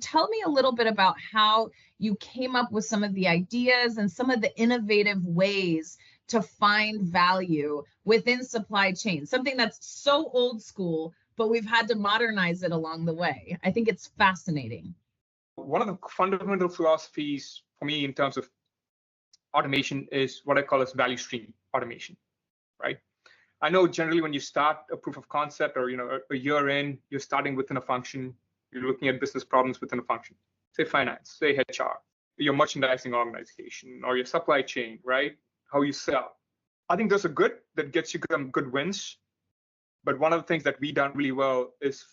Tell me a little bit about how you came up with some of the ideas and some of the innovative ways to find value within supply chain, something that's so old school, but we've had to modernize it along the way. I think it's fascinating. One of the fundamental philosophies for me in terms of automation is what I call as value stream automation, right? I know generally when you start a proof of concept or a year in, you're starting within a function, you're looking at business problems within a function, say finance, say HR, your merchandising organization, or your supply chain, right? How you sell. I think those are good. That gets you some good wins. But one of the things that we done really well is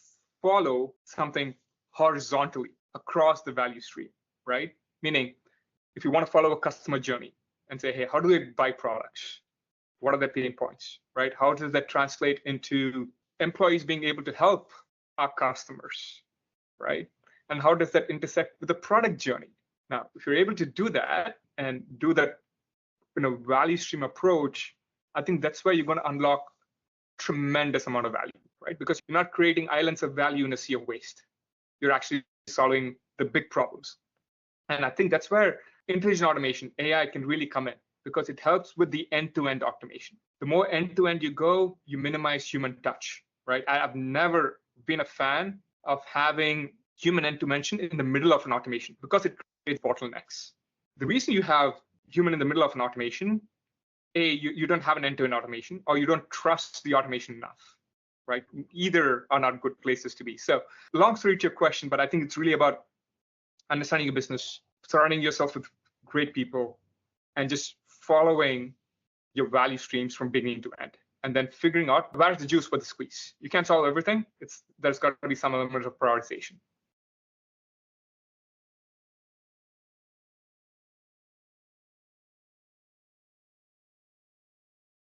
follow something horizontally across the value stream, right? Meaning, if you want to follow a customer journey and say, hey, how do they buy products? What are their pain points, right? How does that translate into employees being able to help our customers, right? And how does that intersect with the product journey? Now, if you're able to do that and do that value stream approach, I think that's where you're going to unlock tremendous amount of value, right? Because you're not creating islands of value in a sea of waste. You're actually solving the big problems. And I think that's where intelligent automation, AI, can really come in, because it helps with the end-to-end automation. The more end-to-end you go, you minimize human touch, right? I've never been a fan of having human intervention in the middle of an automation because it creates bottlenecks. The reason you have human in the middle of an automation, you don't have an end-to-end automation, or you don't trust the automation enough, right? Either are not good places to be. So long story to your question, but I think it's really about understanding your business, surrounding yourself with great people, and just following your value streams from beginning to end, and then figuring out where's the juice for the squeeze. You can't solve everything. There's got to be some element of prioritization.